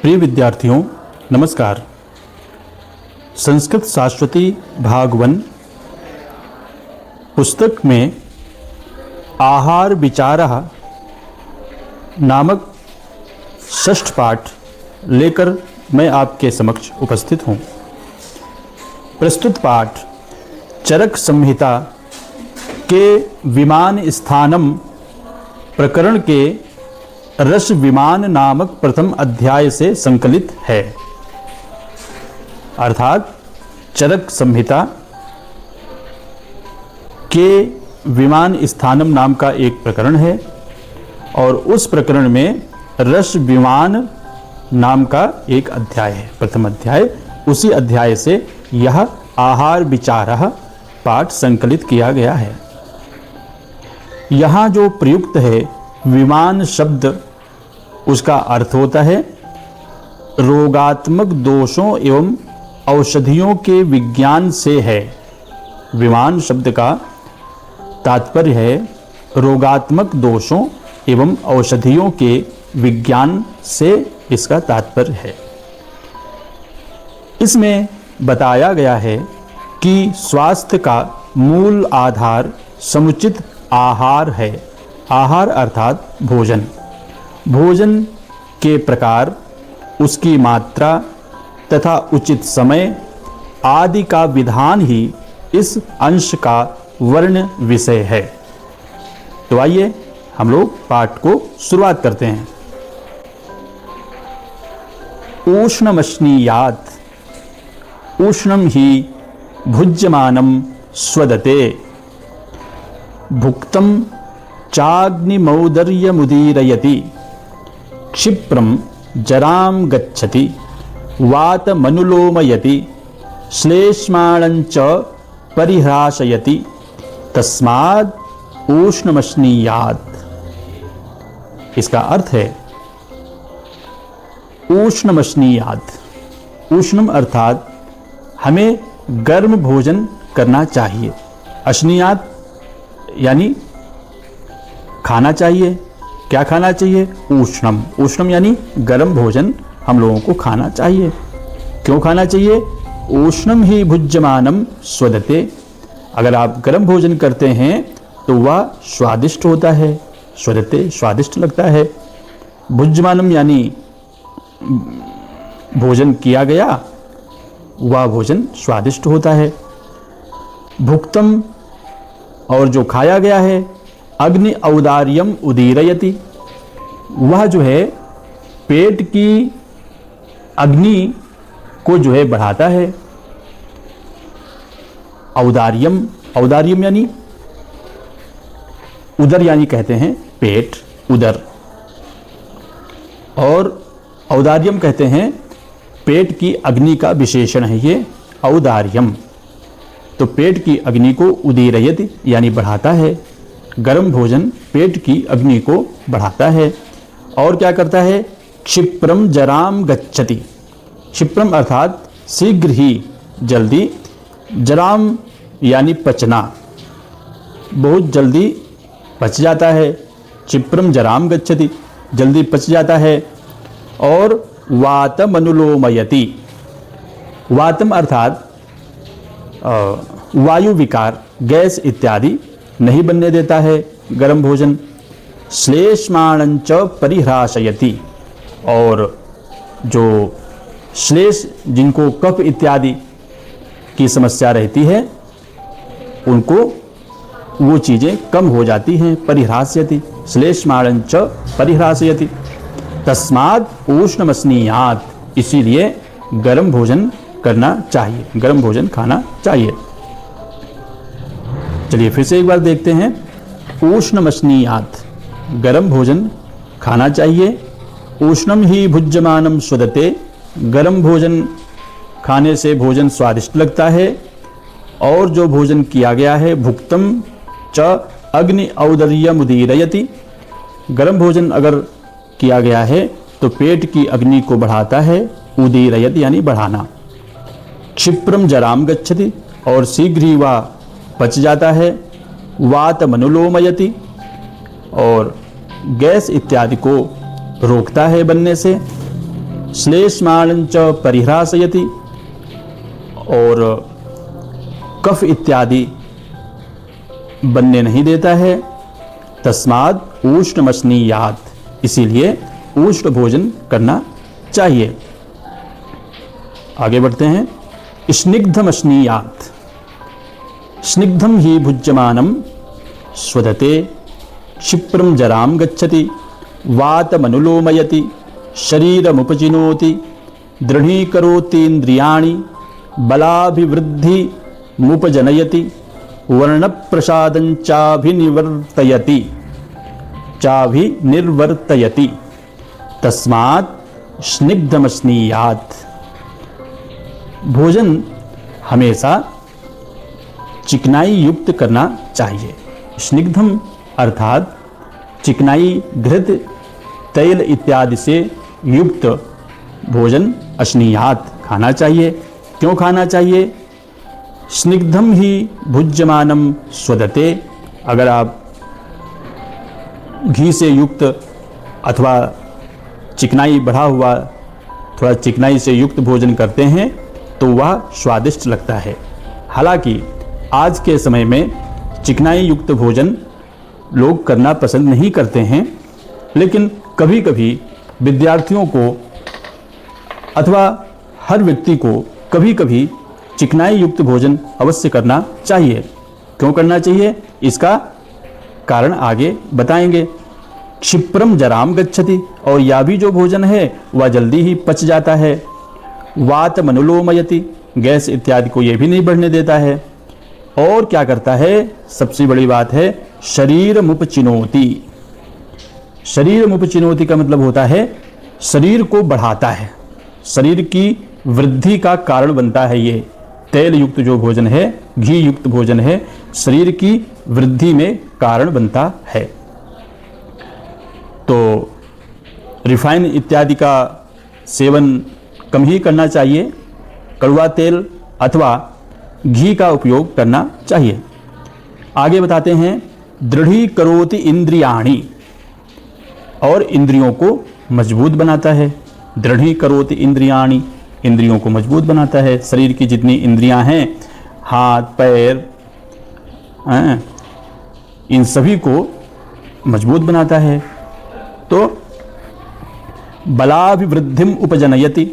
प्रिय विद्यार्थियों, नमस्कार। संस्कृत शाश्वती भाग 1 पुस्तक में आहार विचारः नामक षष्ठ पाठ लेकर मैं आपके समक्ष उपस्थित हूँ। प्रस्तुत पाठ चरक संहिता के विमान स्थानम प्रकरण के रस विमान नामक प्रथम अध्याय से संकलित है। अर्थात चरक संहिता के विमान स्थानम नाम का एक प्रकरण है और उस प्रकरण में रस विमान नाम का एक अध्याय है, प्रथम अध्याय। उसी अध्याय से यह आहार विचारः पाठ संकलित किया गया है। यहाँ जो प्रयुक्त है विमान शब्द, उसका अर्थ होता है रोगात्मक दोषों एवं औषधियों के विज्ञान से है। विमान शब्द का तात्पर्य है रोगात्मक दोषों एवं औषधियों के विज्ञान से इसका तात्पर्य है। इसमें बताया गया है कि स्वास्थ्य का मूल आधार समुचित आहार है। आहार अर्थात भोजन। भोजन के प्रकार, उसकी मात्रा तथा उचित समय आदि का विधान ही इस अंश का वर्ण विषय है। तो आइए हम लोग पाठ को शुरुआत करते हैं। ऊष्णमश्नीयात् उष्णम ही भुज्यमानं स्वदते भुक्तं चाग्निमौदर्यमुदीरयति क्षिप्रं जरां गच्छति वातमनुलोमयति श्लेष्माणञ्च परिह्रासयति तस्माद् ऊष्णमश्नीयात्। इसका अर्थ है ऊष्णमश्नीयात्। ऊष्णम अर्थात हमें गर्म भोजन करना चाहिए। अश्नीयात् यानी खाना चाहिए। क्या खाना चाहिए? ऊष्णम। ऊष्णम यानी गर्म भोजन हम लोगों को खाना चाहिए। क्यों खाना चाहिए? ऊष्णम ही भुज्यमानम स्वदते। अगर आप गर्म भोजन करते हैं तो वह स्वादिष्ट होता है। स्वदते स्वादिष्ट लगता है। भुज्यमानम यानी भोजन किया गया, वह भोजन स्वादिष्ट होता है। भुक्तम और जो खाया गया है, अग्नि औदार्यम उदीरयति, वह जो है पेट की अग्नि को जो है बढ़ाता है। औदार्यम, औदार्यम यानी उदर, यानी कहते हैं पेट, उदर। और औदार्यम कहते हैं पेट की अग्नि का विशेषण है ये औदार्यम। तो पेट की अग्नि को उदीरयति यानी बढ़ाता है। गर्म भोजन पेट की अग्नि को बढ़ाता है। और क्या करता है? क्षिप्रम जराम गच्छति। क्षिप्रम अर्थात शीघ्र ही, जल्दी। जराम यानी पचना, बहुत जल्दी पच जाता है। क्षिप्रम जराम गच्छति, जल्दी पच जाता है। और वातम अनुलोमयति। वातम अर्थात वायु विकार, गैस इत्यादि नहीं बनने देता है गर्म भोजन। श्लेष्माणञ्च परिह्रासयति, और जो श्लेष, जिनको कफ इत्यादि की समस्या रहती है, उनको वो चीज़ें कम हो जाती हैं। परिह्रासयति, श्लेष्माणञ्च परिह्रासयति तस्माद् ऊष्णमश्नीयात्। इसीलिए गर्म भोजन करना चाहिए, गर्म भोजन खाना चाहिए। चलिए फिर से एक बार देखते हैं। ऊष्णमश्नीयात्, गर्म भोजन खाना चाहिए। ऊष्णम ही भुज्यमानम स्वदते, गर्म भोजन खाने से भोजन स्वादिष्ट लगता है। और जो भोजन किया गया है, भुक्तम च अग्नि औदर्यमुदीरयति, गर्म भोजन अगर किया गया है तो पेट की अग्नि को बढ़ाता है। उदीरयति यानी बढ़ाना। क्षिप्रम जराम गच्छति, और शीघ्र ही वह पच जाता है। वातमनुलोमयति, और गैस इत्यादि को रोकता है बनने से। श्लेष्माणं च परिह्रासयति, और कफ इत्यादि बनने नहीं देता है। तस्मात् उष्णमश्नीयात्, इसीलिए उष्ण भोजन करना चाहिए। आगे बढ़ते हैं। स्निग्धमश्नीयात्, स्निग्धम ही भुज्यमानं स्वदते, क्षिप्रं जरां गच्छति, वातमनुलोमयति, शरीरमुपचिनोति, दृढीकरोतीन्द्रियाणि, बलाभिवृद्धिमुपजनयति, वर्णप्रसादं चाभिनिर्वर्तयति, तस्मात् स्निग्धमश्नीयात्। भोजन हमेशा चिकनाई युक्त करना चाहिए। स्निग्धम अर्थात चिकनाई, घृत, तेल इत्यादि से युक्त भोजन अश्नीयात खाना चाहिए। क्यों खाना चाहिए? स्निग्धम ही भुज्यमानम स्वदते, अगर आप घी से युक्त अथवा चिकनाई बढ़ा हुआ, थोड़ा चिकनाई से युक्त भोजन करते हैं तो वह स्वादिष्ट लगता है। हालांकि आज के समय में चिकनाई युक्त भोजन लोग करना पसंद नहीं करते हैं, लेकिन कभी कभी विद्यार्थियों को अथवा हर व्यक्ति को कभी कभी चिकनाई युक्त भोजन अवश्य करना चाहिए। क्यों करना चाहिए? इसका कारण आगे बताएंगे। क्षिप्रम जराम गच्छति, और यह भी जो भोजन है वह जल्दी ही पच जाता है। वातमनुलोमयति, गैस इत्यादि को यह भी नहीं बढ़ने देता है। और क्या करता है? सबसे बड़ी बात है शरीर मुपचिनोति। शरीर मुपचिनोति का मतलब होता है शरीर को बढ़ाता है, शरीर की वृद्धि का कारण बनता है। ये तेल युक्त जो भोजन है, घी युक्त भोजन है, शरीर की वृद्धि में कारण बनता है। तो रिफाइन इत्यादि का सेवन कम ही करना चाहिए। कड़वा तेल अथवा घी का उपयोग करना चाहिए। आगे बताते हैं। दृढ़ीकरोति इंद्रियाणि, और इंद्रियों को मजबूत बनाता है। दृढ़ीकरोति इंद्रियाणि, इंद्रियों को मजबूत बनाता है। शरीर की जितनी इंद्रियां हैं, हाथ पैर, इन सभी को मजबूत बनाता है। तो बलाभिवृद्धिम उपजनयति,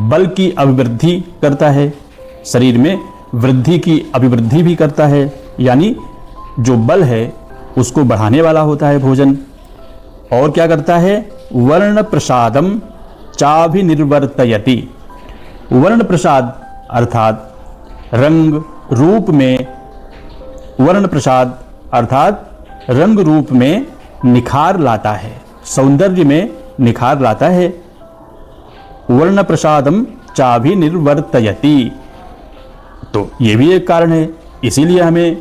बल की अभिवृद्धि करता है। शरीर में वृद्धि की अभिवृद्धि भी करता है, यानी जो बल है उसको बढ़ाने वाला होता है भोजन। और क्या करता है? वर्ण प्रसादम चाभिनिर्वर्तयति, वर्ण प्रसाद अर्थात रंग रूप में, वर्ण प्रसाद अर्थात रंग रूप में निखार लाता है, सौंदर्य में निखार लाता है। वर्ण प्रसादम चाभिनिर्वर्तयति, तो ये भी एक कारण है, इसीलिए हमें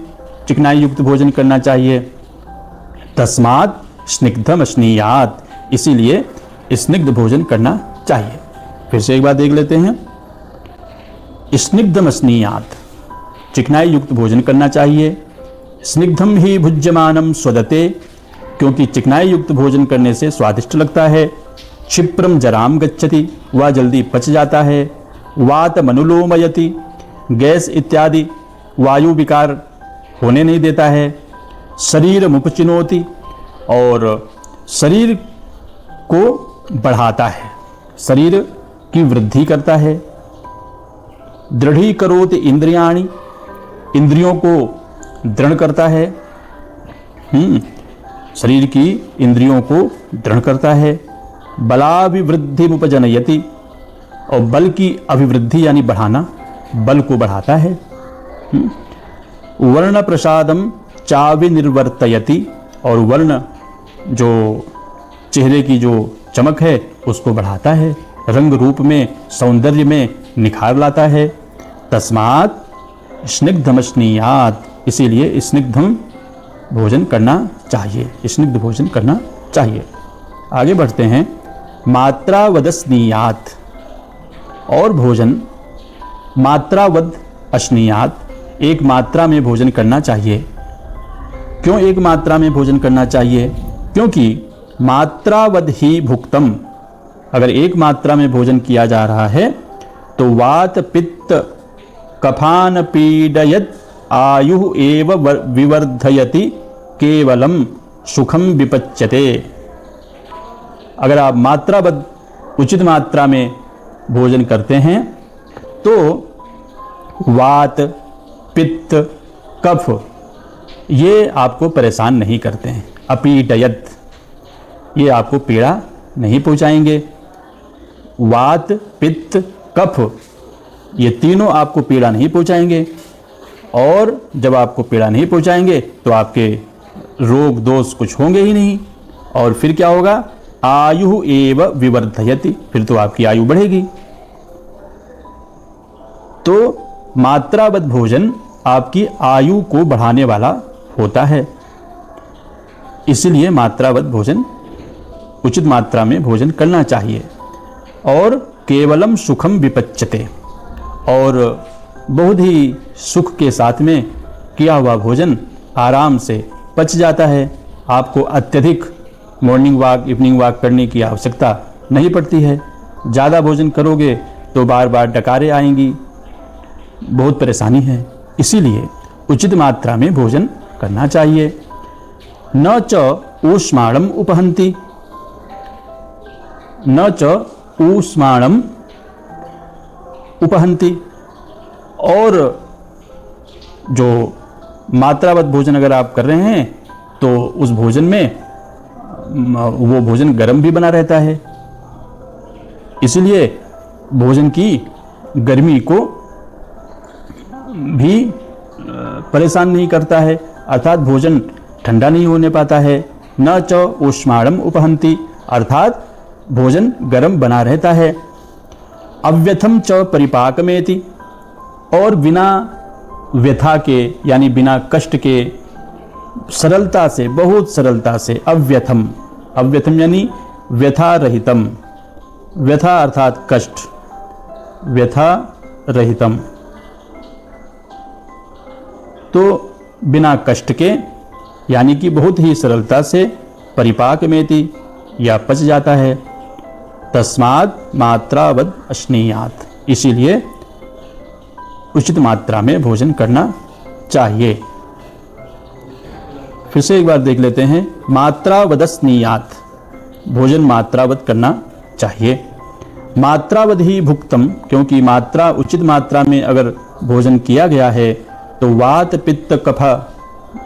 चिकनाई युक्त भोजन करना चाहिए। तस्मात् स्निग्धम अश्नीयात्, इसीलिए स्निग्ध भोजन करना चाहिए। फिर से एक बार देख लेते हैं। स्निग्धम अश्नीयात्, चिकनाई युक्त भोजन करना चाहिए। स्निग्धम ही भुज्यमानम स्वदते, क्योंकि चिकनाई युक्त भोजन करने से स्वादिष्ट लगता है। क्षिप्रम जराम गच्छति, वह जल्दी पच जाता है। वातमनुलोमयति, गैस इत्यादि वायु विकार होने नहीं देता है। शरीर मुपचिनोति, और शरीर को बढ़ाता है, शरीर की वृद्धि करता है। दृढ़ीकरोति इंद्रियाणि, इंद्रियों को दृढ़ करता है। शरीर की इंद्रियों को दृढ़ करता है। बलाभिवृद्धि उपजनयति, और बल की अभिवृद्धि यानी बढ़ाना, बल को बढ़ाता है। वर्ण प्रसादम चाभिनिर्वर्तयति, और वर्ण जो चेहरे की जो चमक है उसको बढ़ाता है, रंग रूप में, सौंदर्य में निखार लाता है। तस्मात् स्निग्धमश्नीयात्, इसीलिए स्निग्धम भोजन करना चाहिए, स्निग्ध भोजन करना चाहिए। आगे बढ़ते हैं। मात्रावदस्नीयात्, और भोजन मात्रावद अश्नीयात्, एक मात्रा में भोजन करना चाहिए। क्यों एक मात्रा में भोजन करना चाहिए? क्योंकि मात्रावद ही भुक्तम, अगर एक मात्रा में भोजन किया जा रहा है तो वात पित्त कफान पीडयत आयु एव विवर्धयति केवलम सुखम विपच्यते। अगर आप मात्राबद्ध उचित मात्रा में भोजन करते हैं तो वात पित्त कफ ये आपको परेशान नहीं करते हैं। अपीडयत ये आपको पीड़ा नहीं पहुंचाएंगे। वात पित्त कफ ये तीनों आपको पीड़ा नहीं पहुंचाएंगे, और जब आपको पीड़ा नहीं पहुंचाएंगे तो आपके रोग दोष कुछ होंगे ही नहीं। और फिर क्या होगा? आयु एव विवर्धयति, फिर तो आपकी आयु बढ़ेगी। तो मात्राबद्ध भोजन आपकी आयु को बढ़ाने वाला होता है, इसलिए मात्राबद्ध भोजन उचित मात्रा में भोजन करना चाहिए। और केवलम सुखम विपच्यते, और बहुत ही सुख के साथ में किया हुआ भोजन आराम से पच जाता है। आपको अत्यधिक मॉर्निंग वॉक इवनिंग वॉक करने की आवश्यकता नहीं पड़ती है। ज़्यादा भोजन करोगे तो बार बार डकारें आएंगी, बहुत परेशानी है। इसीलिए उचित मात्रा में भोजन करना चाहिए। न च ऊष्माणम उपहंति, न च ऊष्माणम उपहंति, और जो मात्राबद्ध भोजन अगर आप कर रहे हैं तो उस भोजन में वो भोजन गर्म भी बना रहता है, इसलिए भोजन की गर्मी को भी परेशान नहीं करता है, अर्थात भोजन ठंडा नहीं होने पाता है। न च ऊष्माणम उपहंति, अर्थात भोजन गर्म बना रहता है। अव्यथम च परिपाकमेति, और बिना व्यथा के यानी बिना कष्ट के सरलता से, बहुत सरलता से, अव्यथम, अव्यथम यानी व्यथा रहितम, व्यथा अर्थात कष्ट, व्यथा रहितम, तो बिना कष्ट के यानी कि बहुत ही सरलता से परिपाक मेति या पच जाता है। तस्मात् मात्रावद अश्नीयात, इसीलिए उचित मात्रा में भोजन करना चाहिए। फिर से एक बार देख लेते हैं। मात्रावदस्नीयात, भोजन मात्रावद करना चाहिए। मात्रावद ही भुक्तम, क्योंकि मात्रा उचित मात्रा में अगर भोजन किया गया है तो वात पित्त कफ,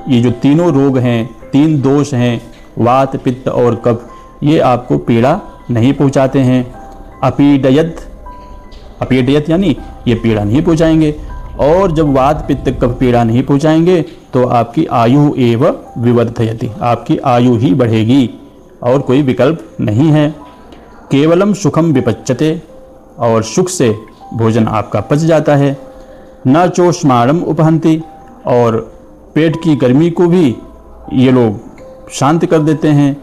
ये जो तीनों रोग हैं, तीन दोष हैं, वात पित्त और कफ, ये आपको पीड़ा नहीं पहुंचाते हैं। अपीडयत, अपीडयत यानी ये पीड़ा नहीं पहुंचाएंगे। और जब वात पित्त कफ पीड़ा नहीं पहुंचाएंगे तो आपकी आयु एव विवर्धयति, आपकी आयु ही बढ़ेगी और कोई विकल्प नहीं है। केवलम सुखम विपच्यते, और सुख से भोजन आपका पच जाता है। न चोष्माणम उपहंति, और पेट की गर्मी को भी ये लोग शांत कर देते हैं,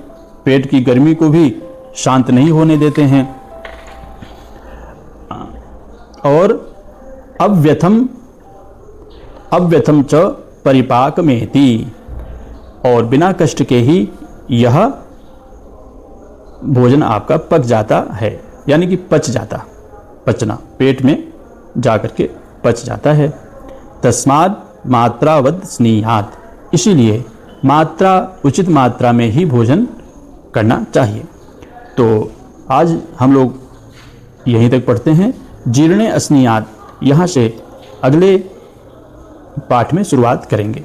पेट की गर्मी को भी शांत नहीं होने देते हैं। और अव्यथम, अव्यथम च परिपाकमेति, और बिना कष्ट के ही यह भोजन आपका पच जाता है, यानी कि पच जाता, पचना, पेट में जाकर के पच जाता है। तस्मात् मात्रावद स्नीहात, इसीलिए मात्रा उचित मात्रा में ही भोजन करना चाहिए। तो आज हम लोग यहीं तक पढ़ते हैं। जीर्णे अस्नीयात, यहाँ से अगले पाठ में शुरुआत करेंगे।